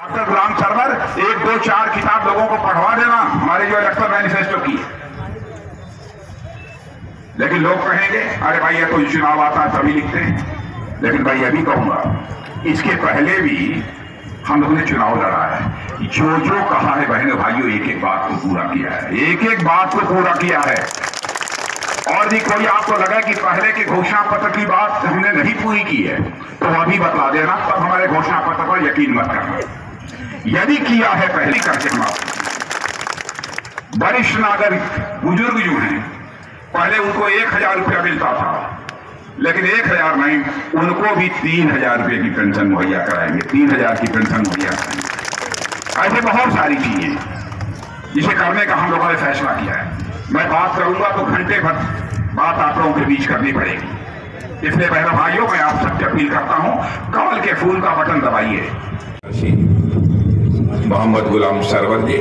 Doctor गुलाम server 1, 2, 4 किताब लोगों को पढ़वा देना हमारे जो इलेक्शन मैनिफेस्टो की है। लेकिन लोग कहेंगे अरे भाई ये तो चुनाव आता है तभी लिखते हैं। लेकिन भाई अभी कहूंगा इसके पहले भी हम लोगों ने चुनाव लड़ा है। जो जो कहा है बहनों भाइयों एक एक बात को पूरा किया है, एक एक बात को पूरा किया है। और भी कोई आपको लगा कि पहले के घोषणा पत्र की बात हमने नहीं पूरी की है तो अभी बता देना, तब हमारे घोषणा पत्र पर यकीन मत करना। यदि किया है पहले करके हम वरिष्ठ नागरिक बुजुर्ग जो हैं पहले उनको 1000 रुपया मिलता था, लेकिन 1000 नहीं, उनको भी 3000 रुपये की पेंशन मुहैया कराएंगे, 3000 की पेंशन मुहैया कराएंगे। ऐसे बहुत सारी चीजें जिसे करने का हम लोगों ने फैसला किया है। मैं बात करूंगा तो घंटे भर बात आप लोगों के बीच करनी पड़ेगी। इसलिए बहनों भाइयों मैं आप सबसे अपील करता हूं, कमल के फूल का बटन दबाइए। मोहम्मद गुलाम सरवर जी,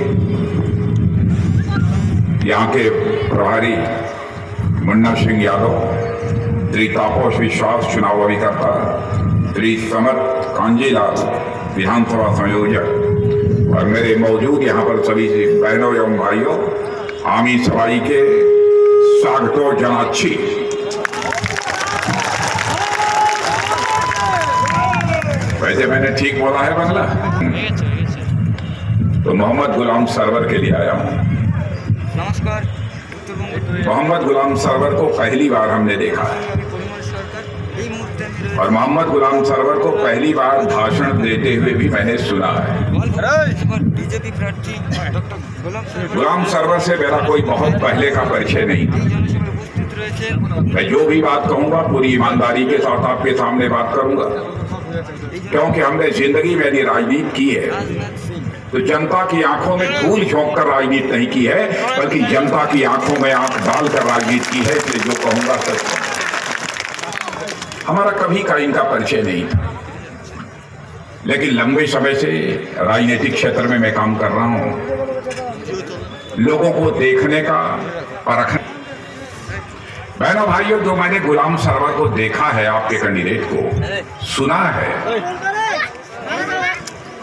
यहाँ के प्रभारी मुन्ना सिंह यादव, श्री तापोश विश्वास चुनाव अभिकर्ता, श्री समर कांजीलाल विधानसभा संयोजक और मेरे मौजूद यहाँ पर सभी बहनों एवं भाइयों, आमी सवाई के स्वागतो जनाच्छी। वैसे मैंने ठीक बोला है बंगला? तो मोहम्मद गुलाम सरवर के लिए आया हूँ। नमस्कार। मोहम्मद गुलाम सरवर को पहली बार हमने देखा है और मोहम्मद गुलाम सरवर को पहली बार भाषण देते हुए भी मैंने सुना है। बीजेपी प्रार्थी गुलाम सरवर से मेरा कोई बहुत पहले का परिचय नहीं था। मैं जो भी बात कहूंगा पूरी ईमानदारी के साथ आपके सामने बात करूंगा, क्योंकि हमने जिंदगी में यदि राजनीति की है तो जनता की आंखों में धूल झोंक कर राजनीति नहीं की है, बल्कि जनता की आंखों में आंख डालकर राजनीति की है। इसलिए जो कहूंगा सच, हमारा कभी का इनका परिचय नहीं था, लेकिन लंबे समय से राजनीतिक क्षेत्र में मैं काम कर रहा हूं, लोगों को देखने का, परखने। बहनों भाइयों, जो मैंने गुलाम सरवर को देखा है, आपके कैंडिडेट को सुना है,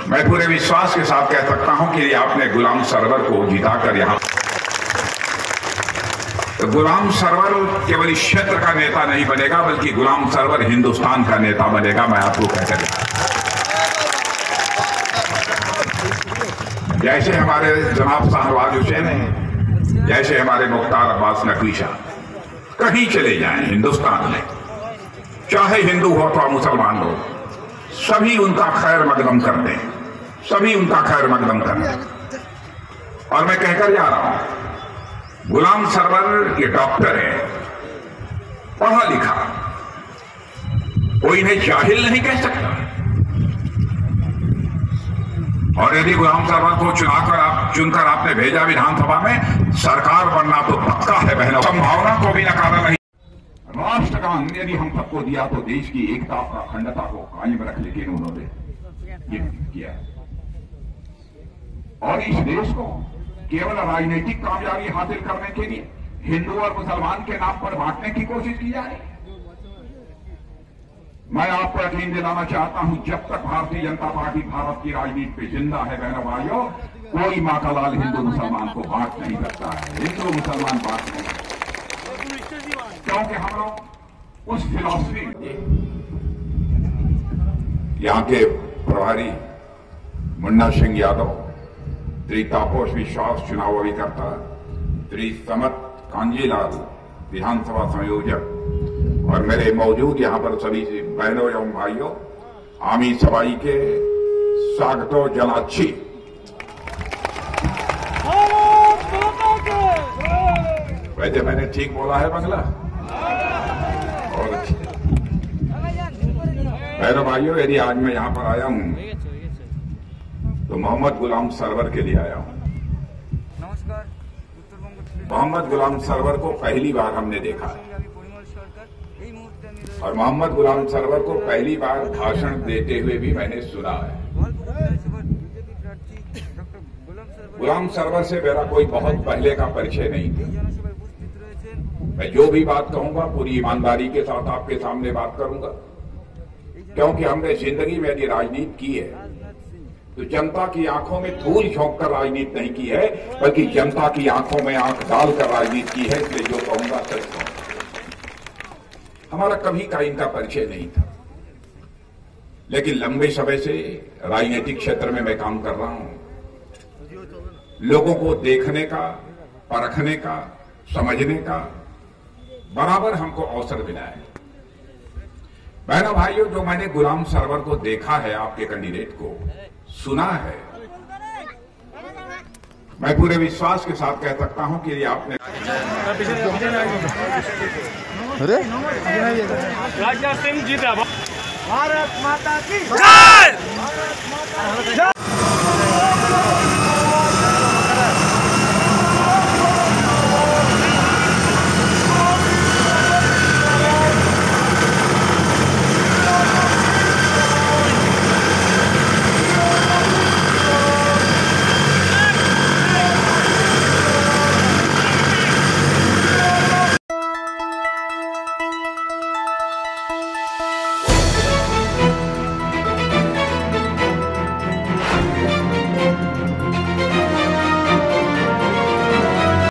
मैं पूरे विश्वास के साथ कह सकता हूं कि आपने गुलाम सरवर को जिताकर यहां, तो गुलाम सरवर केवल इस क्षेत्र का नेता नहीं बनेगा, बल्कि गुलाम सरवर हिंदुस्तान का नेता बनेगा। मैं आपको कहकर, जैसे हमारे जनाब शाहनवाज हुसैन हैं, जैसे हमारे मुख्तार अब्बास नकवी साहब, कहीं चले जाएं हिंदुस्तान में, चाहे हिंदू हो तो मुसलमान हो, सभी उनका खैर मकदम करते हैं, सभी उनका खैर मकदम करते हैं। और मैं कहकर जा रहा हूं, गुलाम सरवर ये डॉक्टर है, पढ़ा लिखा, कोई इन्हें जाहिल नहीं कह सकता। और यदि गुलाम सरवर को चुनकर आपने भेजा विधानसभा में, सरकार बनना तो पक्का है बहनों, संभावना को भी नकारा नहीं। राष्ट्रगान यदि हम सबको दिया तो देश की एकता और अखंडता को कायम रख, लेकिन उन्होंने ये किया और इस देश को केवल राजनीतिक कामयाबी हासिल करने के लिए हिंदू और मुसलमान के नाम पर बांटने की कोशिश की जा रही है। मैं आपको यकीन दिलाना चाहता हूं, जब तक भारतीय जनता पार्टी भारत की राजनीति पे जिंदा है बहनों भाइयों, कोई मां का लाल हिंदू मुसलमान को बांट नहीं सकता है, हिंदू मुसलमान बांट नहीं सकता, क्योंकि हम लोग उस फिलॉसफी। यहाँ के प्रभारी मुन्ना सिंह यादव, श्री तापोश विश्वास चुनाव अभिकर्ता, श्री समर कांजीलाल विधानसभा संयोजक और मेरे मौजूद यहाँ पर सभी बहनों एवं भाइयों, आमी सवाई के स्वागतो जनाच्छी। वैसे मैंने ठीक बोला है बंगला? और बहनों भाइयों, यदि आज मैं यहाँ पर आया हूँ तो मोहम्मद गुलाम सरवर के लिए आया हूँ। नमस्कार। मोहम्मद गुलाम सरवर को पहली बार हमने देखा है और मोहम्मद गुलाम सरवर को पहली बार भाषण देते हुए भी मैंने सुना है। गुलाम सरवर से मेरा कोई बहुत पहले का परिचय नहीं था। मैं जो भी बात कहूंगा पूरी ईमानदारी के साथ आपके सामने बात करूंगा, क्योंकि हमने जिंदगी में यदि राजनीति की है तो जनता की आंखों में धूल झोंक कर राजनीति नहीं की है, बल्कि जनता की आंखों में आंख डालकर राजनीति की है। इसलिए जो कहूंगा सच कहूंगा। हमारा कभी का इनका परिचय नहीं था, लेकिन लंबे समय से राजनीतिक क्षेत्र में मैं काम कर रहा हूं। लोगों को देखने का, परखने का, समझने का बराबर हमको अवसर मिला है। बहनों भाइयों, जो मैंने गुलाम सरवर को देखा है, आपके कैंडिडेट को सुना है, मैं पूरे विश्वास के साथ कह सकता हूं कि ये आपने राजा सिंह जी भारत माता की जय।